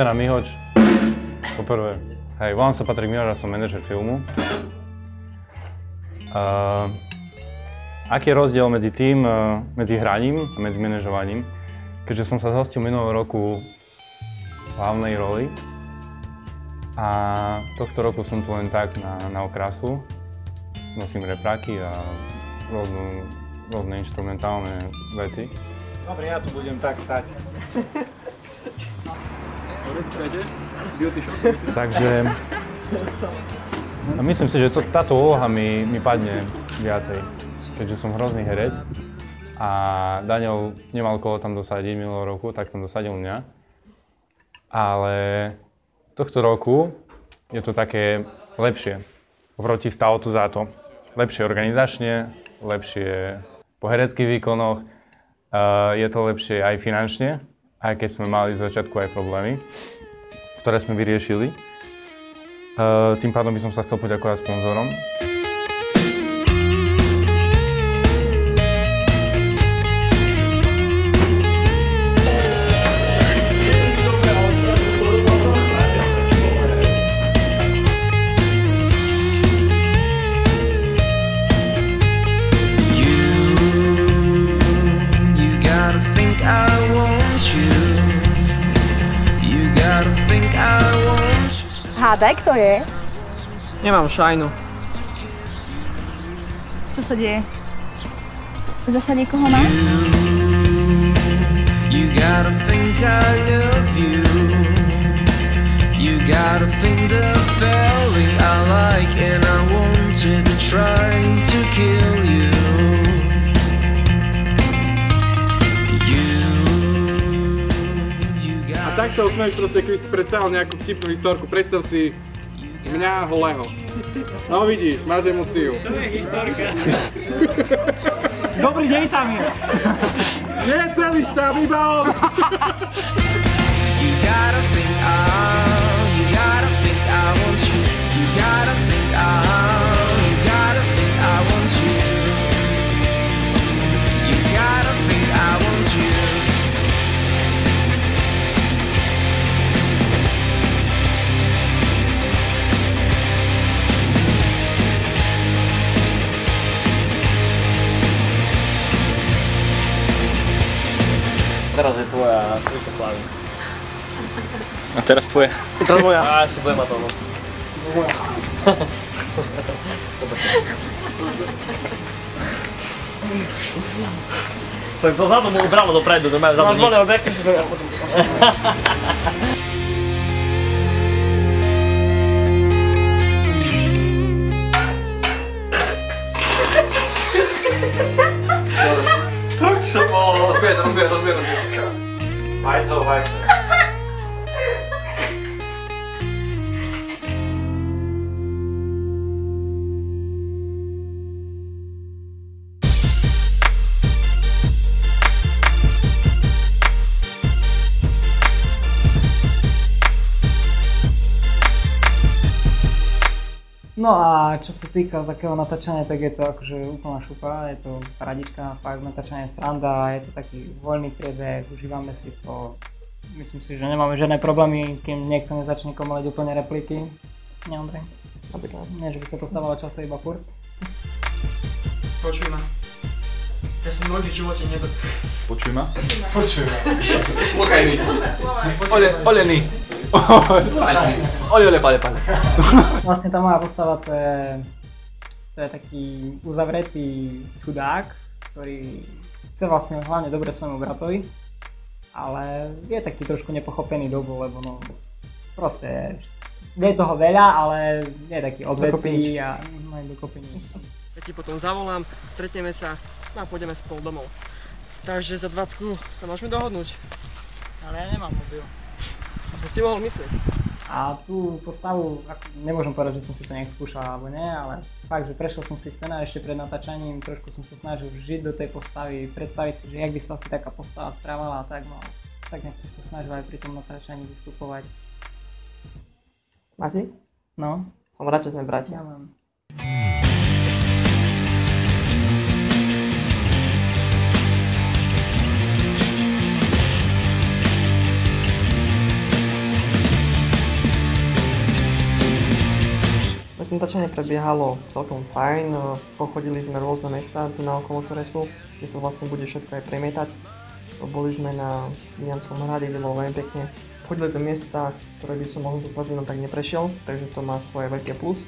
Scéna Mihoč. Poprvé, hej, volám sa Patrik Mihoč a som manažer filmu. Aký je rozdiel medzi tým, medzi hraním a medzi manažovaním? Keďže som sa zhostil minulého roku v hlavnej roli a tohto roku som tu len tak na okrasu. Nosím repráky a rôzne inštrumentálne veci. Dobre, ja tu budem tak stať. Takže myslím si, že táto úloha mi padne viacej, keďže som hrozný herec a Daniel nemal koho tam dosadiť minulého roku, tak tam dosadil mňa. Ale tohto roku je to také lepšie oproti Stavotu za to. Lepšie organizačne, lepšie po hereckých výkonoch, je to lepšie aj finančne, aj keď sme mali z začiatku aj problémy, ktoré sme vyriešili. Tým pádom by som sa chcel poďakovať sponzorom. Hádaj, kto je? Nemám šajnu. Čo sa deje? Zasa niekoho má? You gotta think I love you. You gotta think the feeling I like and I wanted to try to kill you. A tak sa usmeješ proste, keby si predstavil nejakú vtipnú historku. Predstav si mňa holého. No vidíš, máš emóciu. To je historka. Dobrý deň tam je. Nie celý štáb, iba on. You gotta think you gotta think I want you. You gotta think you gotta think I want you. You gotta think I want you. Teraz je tvoja Slávy. A teraz tvoje. Teraz moja. A ešte bude Matov. Moja. Som to zadu mu bralo dopredu, normálne zadu nič. Máš voľný objektív, si to ja potom. Tak čo bolo? Rozbije. Vajco. No a čo sa týka takého natáčania, tak je to akože úplná šupa, je to paradička, fakt natáčanie sranda, je to taký voľný priebeh, užívame si to. Myslím si, že nemáme žiadne problémy, kým niekto nezačne komoliť úplne repliky. Nie, Ondrej? Nie, že by sa to stávalo často iba furt. Počuj ma. Ja som mnohých v živote nebyl. Počuj ma? Počuj ma. Sluchaj mi. Olený. Ole, pane. Vlastne tá moja postava to je taký uzavretý čudák, ktorý chce vlastne hlavne dobre svojmu bratovi, ale je taký trošku nepochopený dobu, lebo no proste vie toho veľa, ale je taký odvecí a aj dokopy nič. Ja ti potom zavolám, stretneme sa a pôjdeme spolu domov. Takže za 20 sa môžeme dohodnúť. Ale ja nemám mobil. Čo si mohol myslieť? A tú postavu, nemôžem povedať, že som si to nejak skúšal alebo nie, ale fakt, že prešiel som si scenár ešte pred natáčaním, trošku som sa snažil žiť do tej postavy, predstaviť si, že jak by sa asi taká postava správala a tak, no tak nejak som sa snažil aj pri tom natáčaní vystupovať. Mati? No? Som rád, že sme bratia. Ja mám. natáčanie prebiehalo celkom fajn, pochodili sme rôzne mestá tu naokolo, ktoré sú, kde sa vlastne bude všetko aj premietať. Boli sme na Nianskom hrade, kde bolo veľmi pekne. Chodili sme miesta, ktoré by som možno cez Plzeň tak neprešiel, takže to má svoje veľké plus.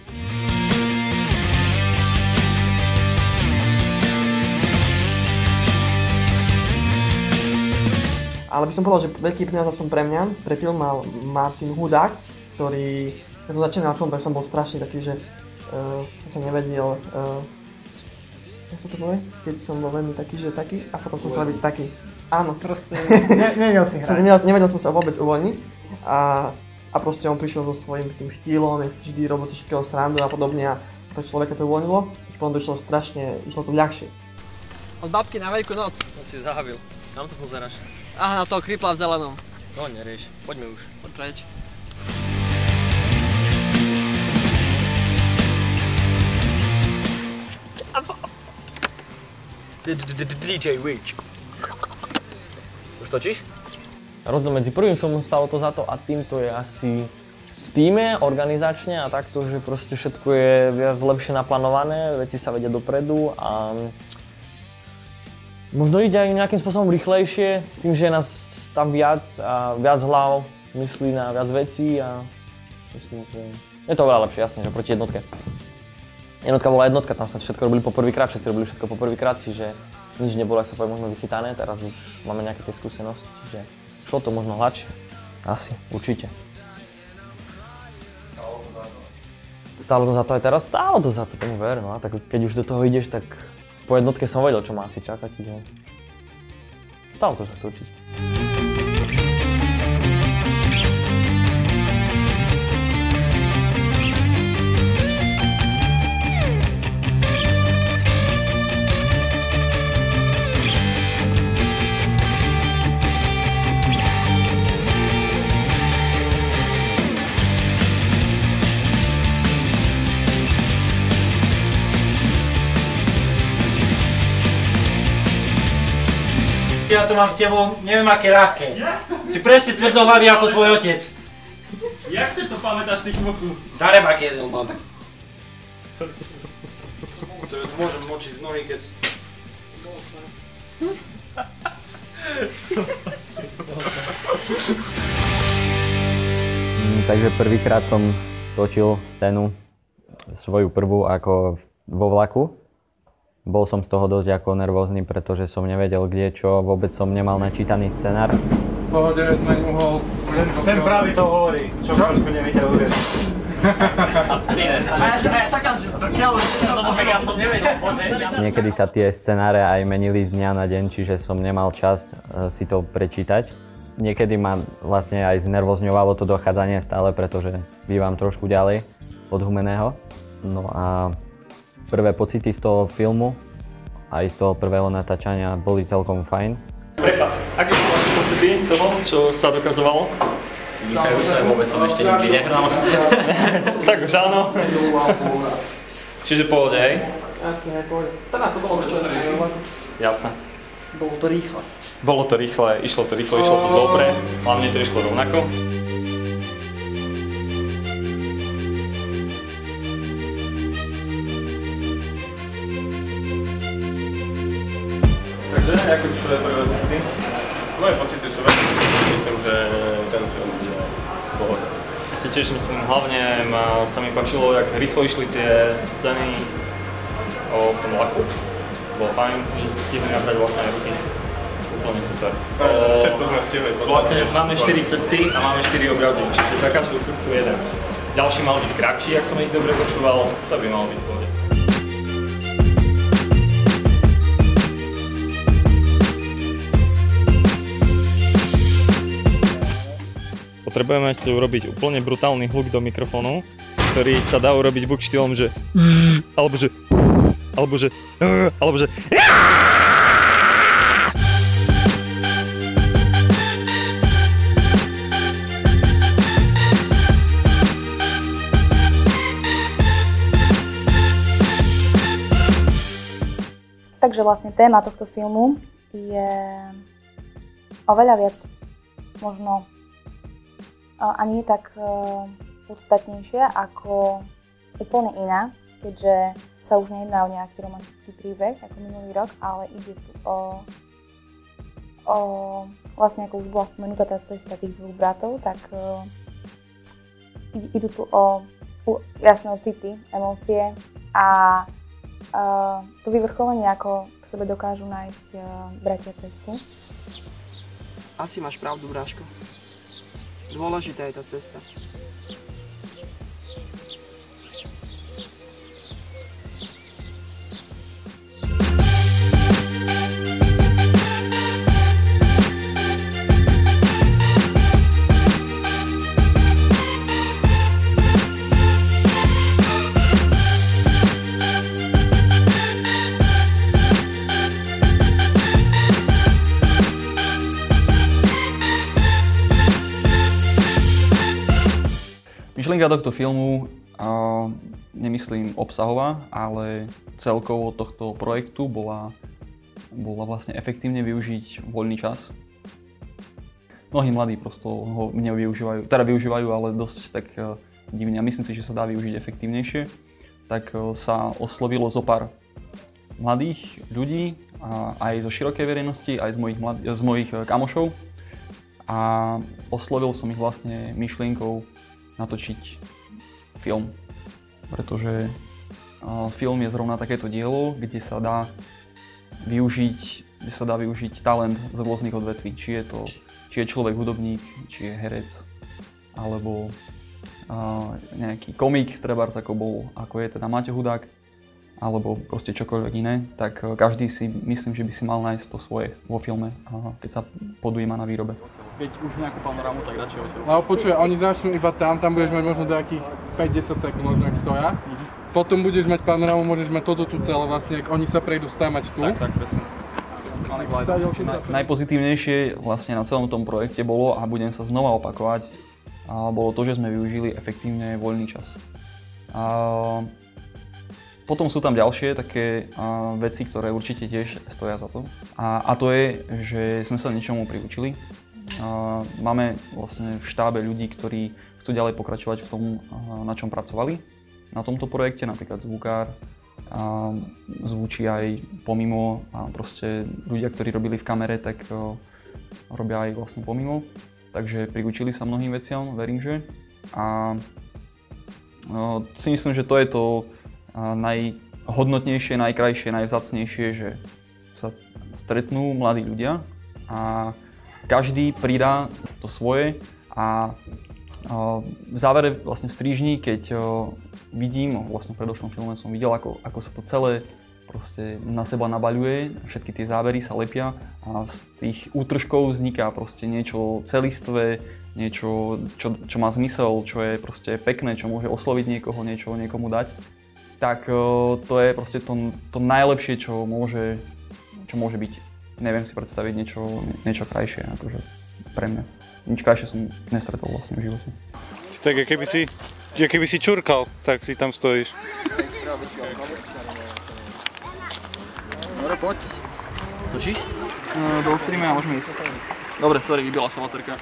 Ale by som povedal, že veľký prínos aspoň pre mňa, pre film mal Martin Hudák, ktorý, keď som začínal film, tak som bol strašne taký, že som sa nevedel, jak sa to povie? Keď som bol veľmi taký, že taký, a potom som chcel byť taký. Áno. Proste nevedel si hrať. Nevedel som sa vôbec uvoľniť a proste on prišiel so svojím tým štýlom, jak si vždy robil zo všetkého srandu a podobne a pre človeka to uvoľnilo. Potom došlo strašne, išlo to ľahšie. Od babky na Veľkú noc. On si zahavil. Kam to pozeráš? Aha, na toho kripla v zelenom. No nerieš, poďme už. Poď preč. DJ Witch. Už točíš? Rozdiel medzi prvým filmom Stalo to za to a týmto je asi v tíme, organizačne a takto, že proste všetko je viac lepšie naplánované, veci sa vedia dopredu a možno ide aj nejakým spôsobom rýchlejšie, tým, že je nás tam viac a viac hlav myslí na viac vecí a myslím, že je to veľa lepšie, jasne, že proti jednotke. Jednotka bola jednotka, tam sme všetko robili poprvýkrát, všetci robili všetko poprvýkrát, čiže nič nebolo, ak sa povie, možno vychytané, teraz už máme nejaké tie skúsenosti, čiže šlo to možno hladšie. Asi, určite. Stálo to za to aj teraz? Stálo to za to, tomu ver, no. Tak keď už do toho ideš, tak po jednotke som vedel, čo má asi čakať, čiže stálo to za to určite. Ja to mám v tebo, neviem aké ľahké. Si presne tvrdohlavý ako tvoj otec. Jak si to pamätáš tých zvukov? Darebak jeden mal tak. Sebe tu môžem močiť z nohy, keď... Takže prvýkrát som točil scénu, svoju prvú ako vo vlaku. Bol som z toho dosť ako nervózny, pretože som nevedel kde čo, vôbec som nemal načítaný scenár. Pohode, zmeni uhol. Ten pravý to hovorí, čo trošku neviete uvieť. Abstinent. A ja čakám, že to kiaľ. Ja som nevedel, bože. Niekedy sa tie scenáre aj menili z dňa na deň, čiže som nemal čas si to prečítať. Niekedy ma vlastne aj znervozňovalo to dochádzanie stále, pretože bývam trošku ďalej od Humenného. No a prvé pocity z toho filmu aj z toho prvého natáčania boli celkom fajn. Prepad, aké sú vaše pocity z toho, čo sa dokazovalo? Vynikajúce, vôbec som ešte nikdy nehral. Tak už áno. Čiže pohode, hej? Jasne, pohode. Teraz to bolo čo Jasné. Bolo to rýchle. Bolo to rýchle, išlo to dobre, hlavne to išlo rovnako. Takže, ako sú tvoje prvé pocity? Moje pocity sú veľmi, myslím, že ten film bude v pohode. Ja si tiež myslím, hlavne sa mi páčilo, jak rýchlo išli tie scény v tom vlaku. Bolo fajn, že si stihli nabrať vlastne ruky. Úplne super. Všetko sme stihli. Vlastne máme 4 cesty a máme 4 obrazy, čiže za každú cestu jeden. Ďalší mal byť kratší, ak som ich dobre počúval, to by mal byť v pohode. Potrebujeme si urobiť úplne brutálny hluk do mikrofónu, ktorý sa dá urobiť buď štýlom, že alebo že Takže vlastne téma tohto filmu je oveľa viac možno ani tak podstatnejšie ako úplne iná, keďže sa už nejedná o nejaký romantický príbeh ako minulý rok, ale ide tu o vlastne ako už bola spomenutá tá cesta tých dvoch bratov, tak idú tu o jasné city, emócie a to vyvrcholenie, ako k sebe dokážu nájsť bratia cestu. Asi máš pravdu, Bráško. Dôležitá je tá cesta. Myšlienka tohto filmu, nemyslím obsahová, ale celkovo tohto projektu bola vlastne efektívne využiť voľný čas. Mnohí mladí prosto ho využívajú, ale dosť tak divne a myslím si, že sa dá využiť efektívnejšie. Tak sa oslovilo zo pár mladých ľudí, aj zo širokej verejnosti, aj z mojich kamošov. A oslovil som ich vlastne myšlienkou natočiť film, pretože film je zrovna takéto dielo, kde sa dá využiť talent z rôznych odvetví. Či je človek hudobník, či je herec, alebo nejaký komik, trebárs ako je teda Maťo Hudák, alebo proste čokoľvek iné, tak každý si myslím, že by si mal nájsť to svoje vo filme, keď sa podujíma na výrobe. Keď už nejakú panorámu, tak radšej odtiaľ. No počuj, oni začnú iba tam budeš mať možno nejakých 5-10 sekúnd, možno ak stoja. Potom budeš mať panorámu, môžeš mať toto tu celé vlastne, ak oni sa prejdú stámať tu. Tak, presne. Najpozitívnejšie vlastne na celom tom projekte bolo, a budem sa znova opakovať, bolo to, že sme využili efektívne voľný čas. Potom sú tam ďalšie také veci, ktoré určite tiež stoja za to. A to je, že sme sa niečomu priučili. Máme vlastne v štábe ľudí, ktorí chcú ďalej pokračovať v tom, na čom pracovali. Na tomto projekte, napríklad zvukár, zvučí aj pomimo, a proste ľudia, ktorí robili v kamere, tak robia aj vlastne pomimo. Takže priučili sa mnohým veciam, verím, že. A si myslím, že to je to najhodnotnejšie, najkrajšie, najvzácnejšie, že sa stretnú mladí ľudia a každý pridá to svoje a v závere vlastne v strížni, keď vidím, vlastne v predošlom filme som videl, ako sa to celé proste na seba nabaľuje, všetky tie zábery sa lepia a z tých útržkov vzniká proste niečo celistvé, niečo, čo má zmysel, čo je proste pekné, čo môže osloviť niekoho, niečo niekomu dať. Tak to je proste to najlepšie, čo môže byť. Neviem si predstaviť niečo krajšie, akože pre mňa. Nič krajšie som nestretol vlastne v živote. Tak keby si čurkal, tak si tam stojíš. Dobre, poď. Točíš? Dostríme a môžeme ísť. Dobre, sorry, vybila sa baterka.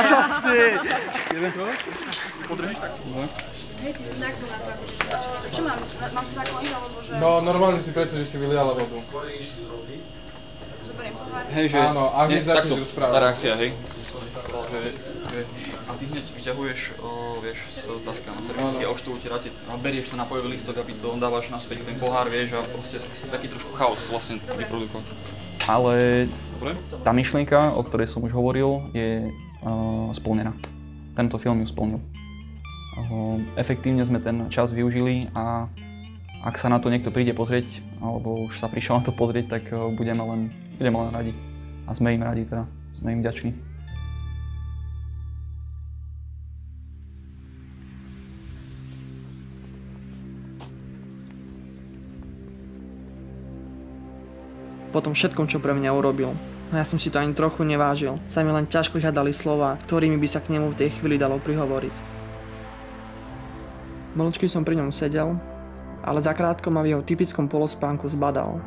Časy! Podržíš tak? Hej, ty si znaknul na to, akože si počula. Čo mám? Mám sa nakloniť, alebo že... No, normálne si predstav, že si vyliala vodu. Zoberiem pohár. Hej, že... Áno, a hneď začneš rozprávať. Tá reakcia, hej. A ty hneď vyťahuješ, vieš, z taška na servíky a už to utieráte a berieš ten nápojový lístok, aby to dávaš naspäť ten pohár, vieš, a proste taký trošku chaos vlastne vyprodukovať. Ale tá myšlienka, o ktorej som už hovoril, je splnená. Tento film ju splnil. Efektívne sme ten čas využili a ak sa na to niekto príde pozrieť, alebo už sa prišiel na to pozrieť, tak budeme len radi. A sme im radi teda, sme im vďační. Po tom všetkom, čo pre mňa urobil. No ja som si to ani trochu nevážil. Sa mi len ťažko hľadali slova, ktorými by sa k nemu v tej chvíli dalo prihovoriť. Mlčky som pri ňom sedel, ale zakrátko ma v jeho typickom polospánku zbadal.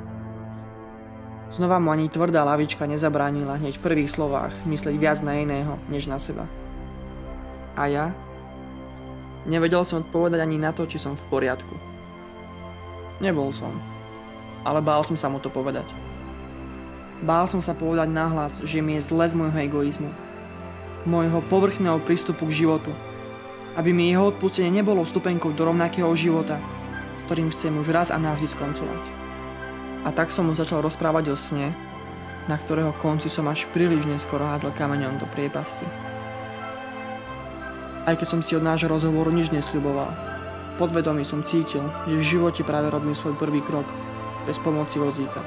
Znova mu ani tvrdá lavička nezabránila hneď v prvých slovách myslieť viac na iného, než na seba. A ja? Nevedel som odpovedať ani na to, či som v poriadku. Nebol som, ale bál som sa mu to povedať. Bál som sa povedať nahlas, že mi je zle z môjho egoizmu, môjho povrchného prístupu k životu, aby mi jeho odpustenie nebolo stupenkou do rovnakého života, s ktorým chcem už raz a navždy skoncovať. A tak som mu začal rozprávať o sne, na ktorého konci som až príliš neskoro hádzal kameňom do priepasti. Aj keď som si od nášho rozhovoru nič nesľuboval, v podvedomí som cítil, že v živote práve robím svoj prvý krok bez pomoci vozíka.